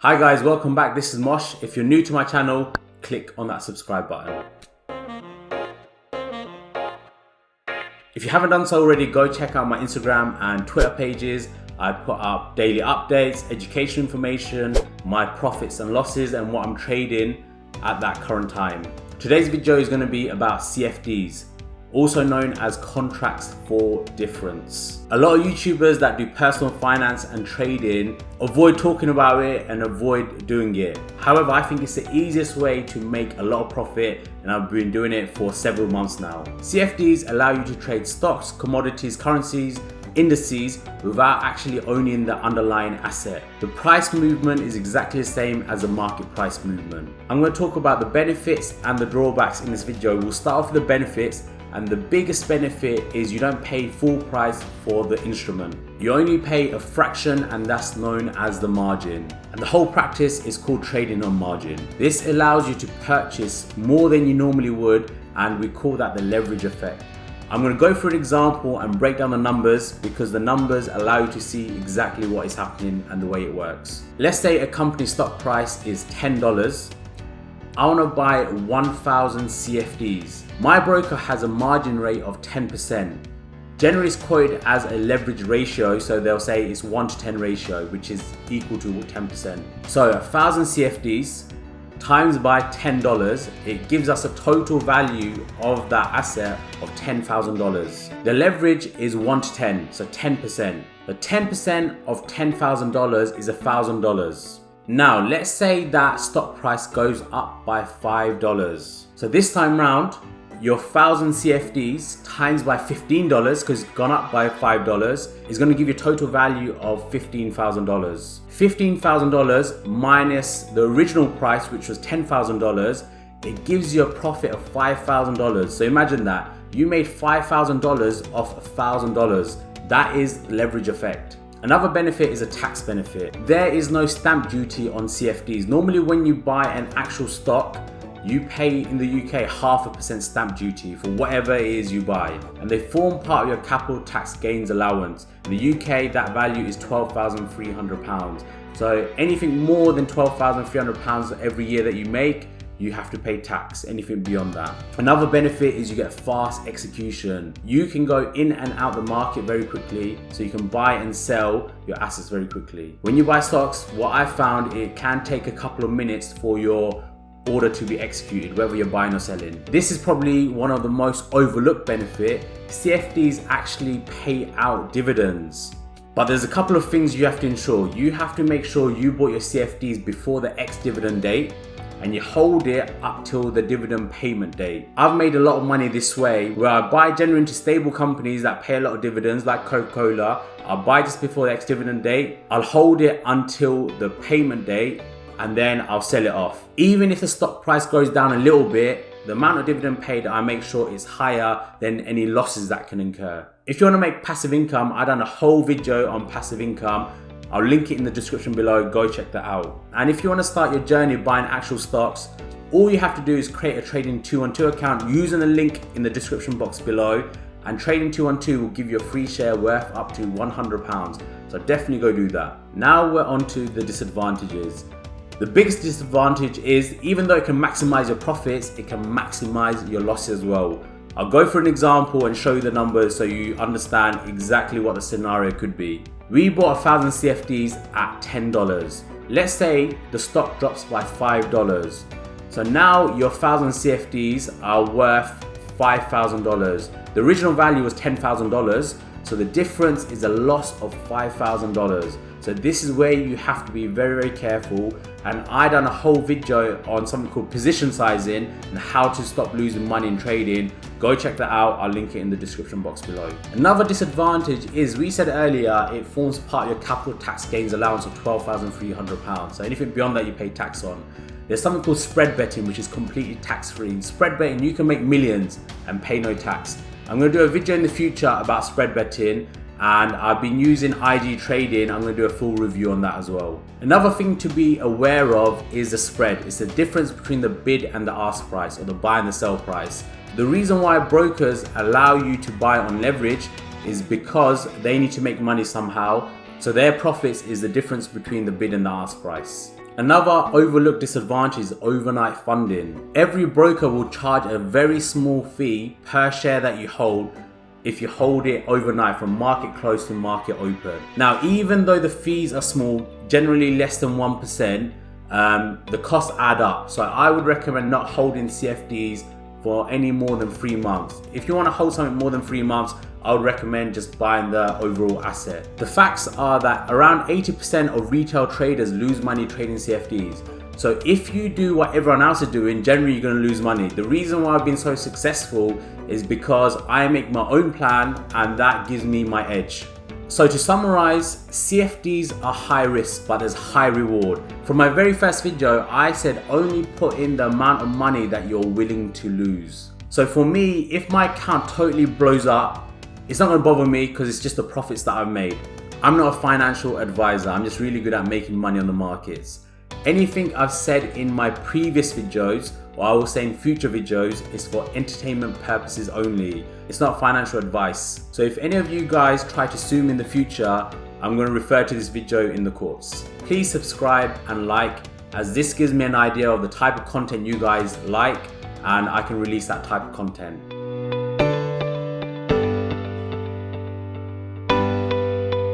Hi guys, welcome back. This is Mosh. If you're new to my channel, click on that subscribe button. If you haven't done so already, go check out my Instagram and Twitter pages. I put up daily updates, education information, my profits and losses, and what I'm trading at that current time. Today's video is going to be about CFDs, also known as contracts for difference. A lot of YouTubers that do personal finance and trading avoid talking about it and avoid doing it. However, I think it's the easiest way to make a lot of profit, and I've been doing it for several months now. CFDs allow you to trade stocks, commodities, currencies, indices without actually owning the underlying asset. The price movement is exactly the same as the market price movement. I'm going to talk about the benefits and the drawbacks in this video. We'll start off with the benefits. And the biggest benefit is you don't pay full price for the instrument. You only pay a fraction, and that's known as the margin. And the whole practice is called trading on margin. This allows you to purchase more than you normally would, and we call that the leverage effect. I'm going to go through an example and break down the numbers because the numbers allow you to see exactly what is happening and the way it works. Let's say a company's stock price is $10. I want to buy 1,000 CFDs. My broker has a margin rate of 10%. Generally it's quoted as a leverage ratio, so they'll say it's 1 to 10 ratio, which is equal to 10%. So 1,000 CFDs times by $10, it gives us a total value of that asset of $10,000. The leverage is 1 to 10, so 10%. The 10% of $10,000 is $1,000. Now, let's say that stock price goes up by $5. So this time round, your 1,000 CFDs times by $15, because it's gone up by $5, is going to give you a total value of $15,000. $15,000 minus the original price, which was $10,000, it gives you a profit of $5,000. So imagine that. You made $5,000 off $1,000. That is leverage effect. Another benefit is a tax benefit. There is no stamp duty on CFDs. Normally when you buy an actual stock, you pay in the UK 0.5% stamp duty for whatever it is you buy. And they form part of your capital tax gains allowance. In the UK, that value is £12,300. So anything more than £12,300 every year that you make, you have to pay tax. Anything beyond that. Another benefit is you get fast execution. You can go in and out the market very quickly, so you can buy and sell your assets very quickly. When you buy stocks, what I found, it can take a couple of minutes for your order to be executed, whether you're buying or selling. This is probably one of the most overlooked benefit. CFDs actually pay out dividends. But there's a couple of things you have to ensure. You have to make sure you bought your CFDs before the ex-dividend date, and you hold it up till the dividend payment date. I've made a lot of money this way, where I buy generally into stable companies that pay a lot of dividends, like Coca-Cola. I'll buy just before the ex-dividend date. I'll hold it until the payment date, and then I'll sell it off. Even if the stock price goes down a little bit, the amount of dividend paid, I make sure is higher than any losses that can incur. If you want to make passive income, I've done a whole video on passive income. I'll link it in the description below, go check that out. And if you want to start your journey buying actual stocks, all you have to do is create a Trading 212 account using the link in the description box below, and Trading 212 will give you a free share worth up to £100. So definitely go do that. Now we're on to the disadvantages. The biggest disadvantage is, even though it can maximize your profits, it can maximize your losses as well. I'll go for an example and show you the numbers so you understand exactly what the scenario could be. We bought 1,000 CFDs at $10. Let's say the stock drops by $5. So now your 1,000 CFDs are worth $5,000. The original value was $10,000. So the difference is a loss of $5,000. So this is where you have to be very, very careful. And I done a whole video on something called position sizing and how to stop losing money in trading. Go check that out. I'll link it in the description box below. Another disadvantage is, we said earlier, it forms part of your capital tax gains allowance of £12,300. So anything beyond that you pay tax on. There's something called spread betting, which is completely tax-free. In spread betting, you can make millions and pay no tax. I'm going to do a video in the future about spread betting, and I've been using IG trading. I'm going to do a full review on that as well. Another thing to be aware of is the spread. It's the difference between the bid and the ask price, or the buy and the sell price. The reason why brokers allow you to buy on leverage is because they need to make money somehow. So their profits is the difference between the bid and the ask price. Another overlooked disadvantage is overnight funding. Every broker will charge a very small fee per share that you hold if you hold it overnight from market close to market open. Now, even though the fees are small, generally less than 1%, the costs add up. So I would recommend not holding CFDs for any more than 3 months. If you want to hold something more than 3 months, I would recommend just buying the overall asset. The facts are that around 80% of retail traders lose money trading CFDs. So if you do what everyone else is doing, generally you're going to lose money. The reason why I've been so successful is because I make my own plan and that gives me my edge. So to summarize, CFDs are high risk, but there's high reward. From my very first video, I said only put in the amount of money that you're willing to lose. So for me, if my account totally blows up, it's not going to bother me because it's just the profits that I've made. I'm not a financial advisor. I'm just really good at making money on the markets. Anything I've said in my previous videos, or I will say in future videos, is for entertainment purposes only. It's not financial advice. So if any of you guys try to sue me in the future, I'm going to refer to this video in the courts. Please subscribe and like, as this gives me an idea of the type of content you guys like, and I can release that type of content.